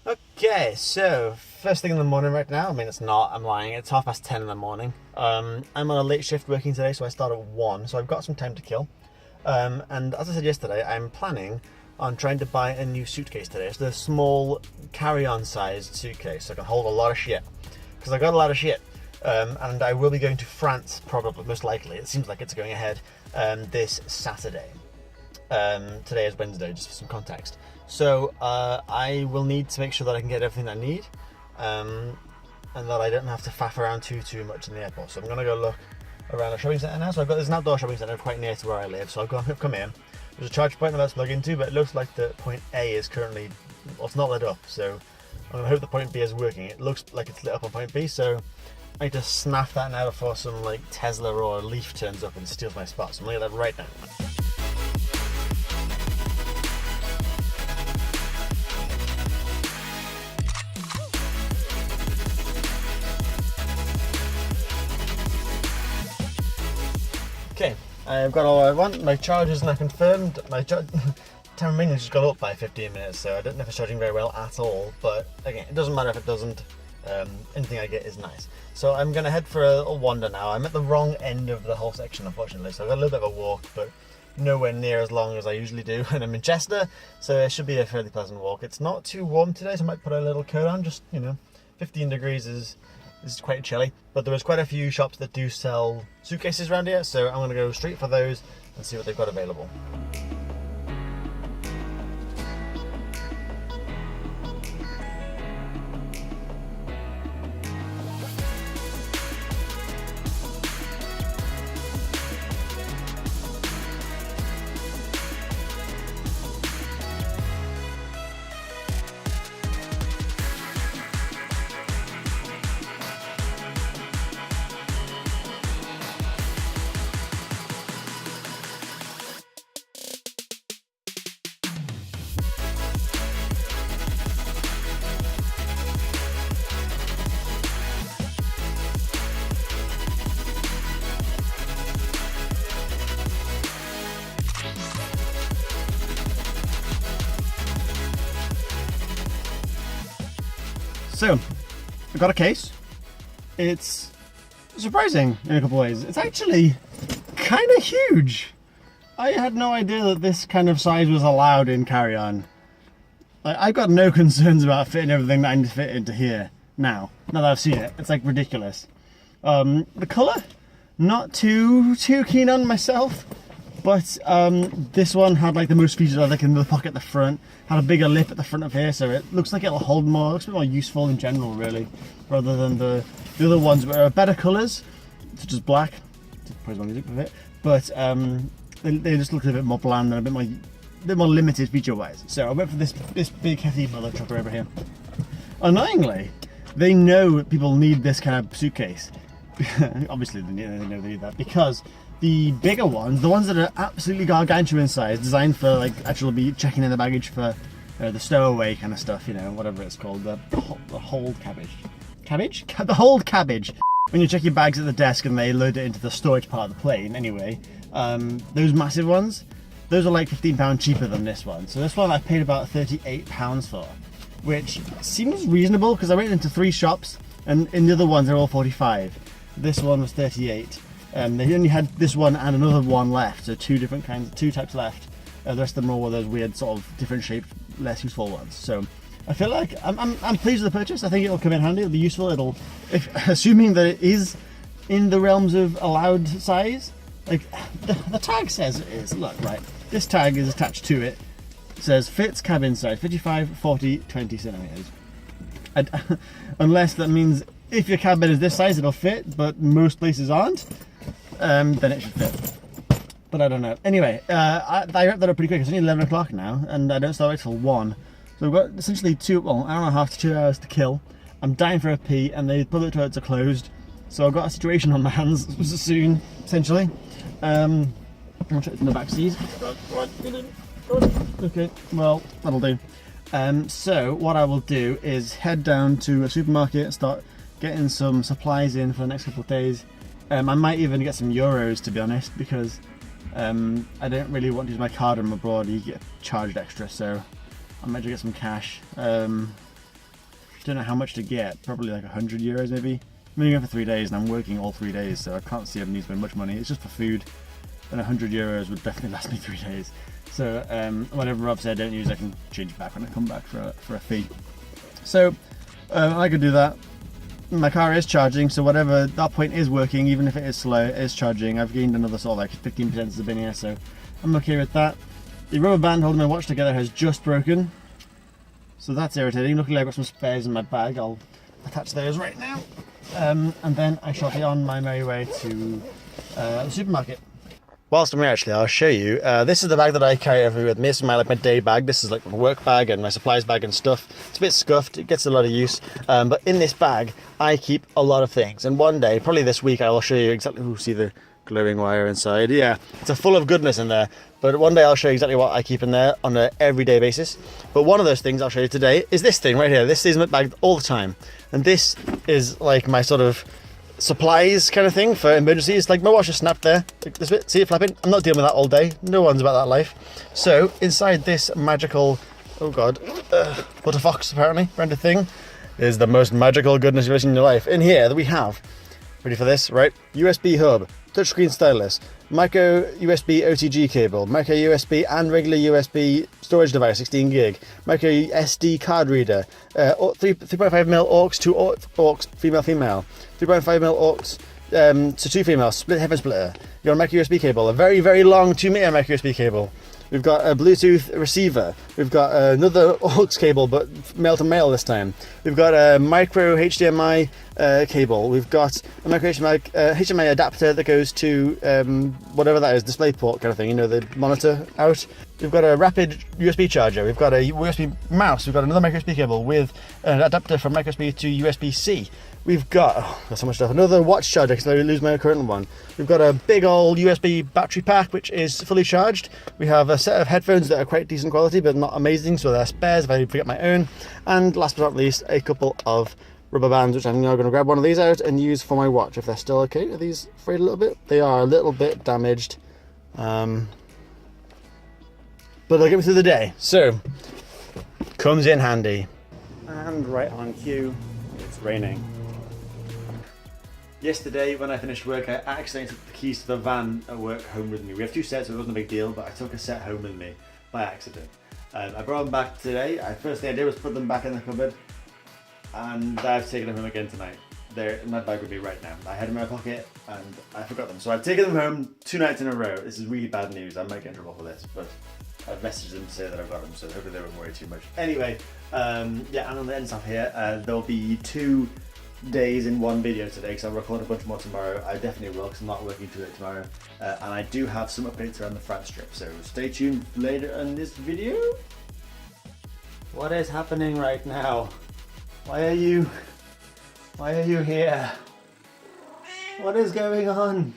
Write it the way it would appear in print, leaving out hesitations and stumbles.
Okay, so first thing in the morning right now. I mean, it's not. I'm lying. It's 10:30 in the morning. I'm on a late shift working today, so I start at 1. So I've got some time to kill. And as I said yesterday, I'm planning on trying to buy a new suitcase today. It's the small carry-on sized suitcase, so I can hold a lot of shit. Because I got a lot of shit. And I will be going to France, probably, most likely. It seems like it's going ahead this Saturday. Today is Wednesday, just for some context. So I will need to make sure that I can get everything I need, and that I don't have to faff around too much in the airport. So I'm gonna go look around a shopping centre now. So there's an outdoor shopping centre quite near to where I live. So I've come in. There's a charge point I'm about to plug into, but it looks like the point A is currently, well, it's not lit up. So I'm gonna hope the point B is working. It looks like it's lit up on point B. So I need to snap that now before some like Tesla or Leaf turns up and steals my spot. So I'm gonna do that right now. Okay, I've got all I want. My charge is now confirmed. My time remaining has gone up by 15 minutes, so I don't know if it's charging very well at all. But again, it doesn't matter if it doesn't. Anything I get is nice. So I'm going to head for a little wander now. I'm at the wrong end of the whole section, unfortunately, so I've got a little bit of a walk, but nowhere near as long as I usually do. And I'm in Chester, so it should be a fairly pleasant walk. It's not too warm today, so I might put a little coat on. Just, 15 degrees is quite chilly, but there is quite a few shops that do sell suitcases around here, so I'm going to go straight for those and see what they've got available. So, I've got a case. It's surprising in a couple of ways. It's actually kind of huge. I had no idea that this kind of size was allowed in carry-on. I've got no concerns about fitting everything that I need to fit into here now that I've seen it. It's like ridiculous. The colour, not too keen on myself. But this one had like the most features, like in the pocket at the front, had a bigger lip at the front of here, so it looks like it'll hold more, looks a bit more useful in general really, rather than the other ones where are better colours, such as black, praise my music with it, but they just look a bit more bland and a bit more limited feature wise. So I went for this big hefty mother trucker over here. Annoyingly, they know people need this kind of suitcase. Obviously they know they need that, because the bigger ones, the ones that are absolutely gargantuan size, designed for like actually be checking in the baggage for the stowaway kind of stuff, whatever it's called, the hold cabbage. The hold cabbage. When you check your bags at the desk and they load it into the storage part of the plane, anyway, those massive ones, those are like £15 cheaper than this one. So this one I paid about £38 for, which seems reasonable because I went into 3 shops and in the other ones they're all 45. This one was 38. They only had this one and another one left, so two types left. The rest of them are all those weird sort of different shaped, less useful ones. So I feel like I'm pleased with the purchase. I think it'll come in handy. It'll be useful. Assuming that it is in the realms of allowed size. Like the tag says it is. Look, right. This tag is attached to it. It says fits cabin size 55, 40, 20 centimeters. Unless that means if your cabin is this size, it'll fit, but most places aren't. Then it should fit. But I don't know. Anyway, I wrapped that up pretty quick. It's only 11 o'clock now, and I don't start right till 1. So we've got essentially an hour and a half to 2 hours to kill. I'm dying for a pee, and the public toilets are closed. So I've got a situation on my hands soon, essentially. I'm going to check in the back seat. Okay, well, that'll do. So what I will do is head down to a supermarket and start getting some supplies in for the next couple of days. I might even get some euros, to be honest, because I don't really want to use my card when I'm abroad. You get charged extra, so I might just get some cash. don't know how much to get, probably like 100 euros maybe. I'm only going for 3 days and I'm working all 3 days, so I can't see I need to spend much money. It's just for food, and 100 euros would definitely last me 3 days. So whatever Rob said I don't use, I can change it back when I come back for a fee. So I could do that. My car is charging, so whatever, that point is working, even if it is slow, it is charging. I've gained another sort of like 15% since I've been here, so I'm okay with that. The rubber band holding my watch together has just broken, so that's irritating. Luckily I've got some spares in my bag, I'll attach those right now. And then I shall be on my merry way to the supermarket. Whilst I'm here, actually, I'll show you. This is the bag that I carry everywhere with me. This is my day bag. This is like my work bag and my supplies bag and stuff. It's a bit scuffed. It gets a lot of use. But in this bag, I keep a lot of things. And one day, probably this week, I'll show you exactly. Ooh, see the glowing wire inside. Yeah, it's a full of goodness in there. But one day I'll show you exactly what I keep in there on an everyday basis. But one of those things I'll show you today is this thing right here. This is my bag all the time. And this is like my sort of supplies kind of thing for emergencies. Like my watch just snapped there, like this bit, see it flapping? I'm not dealing with that all day, no one's about that life. So inside this magical, oh god, butterfox apparently, brand of thing, is the most magical goodness you've ever seen in your life. In here we have, ready for this, right? USB hub, touchscreen stylus, micro USB OTG cable, micro USB and regular USB storage device, 16 gig, micro SD card reader, 3.5mm aux to aux, female, 3.5mm aux to 2 female, split headphone splitter. You've got a micro USB cable, a very, very long 2-meter micro USB cable. We've got a Bluetooth receiver. We've got another aux cable, but male to male this time. We've got a micro HDMI cable. We've got a micro HDMI adapter that goes to whatever that is, display port kind of thing, you know, the monitor out. We've got a rapid USB charger. We've got a USB mouse. We've got another micro USB cable with an adapter from micro USB to USB-C. We've got, got so much stuff, another watch charger because I lose my current one. We've got a big old USB battery pack which is fully charged. We have a set of headphones that are quite decent quality but not amazing, so they're spares if I forget my own. And last but not least, a couple of rubber bands which I'm now going to grab one of these out and use for my watch if they're still okay. Are these frayed a little bit? They are a little bit damaged. But they'll get me through the day. So, comes in handy. And right on cue, it's raining. Yesterday, when I finished work, I accidentally took the keys to the van at work home with me. We have 2 sets, so it wasn't a big deal, but I took a set home with me by accident. I brought them back today. First thing I did was put them back in the cupboard, and I've taken them home again tonight. They're in my bag with me right now. I had them in my pocket, and I forgot them. So I've taken them home 2 nights in a row. This is really bad news. I might get in trouble for this, but I've messaged them to say that I've got them, so hopefully they won't worry too much. Anyway, yeah, and on the end stuff here, there'll be 2 days in one video today because I'll record a bunch more tomorrow. I definitely will because I'm not working too late tomorrow, and I do have some updates around the France trip, so stay tuned later in this video. What is happening right now? Why are you here? What is going on?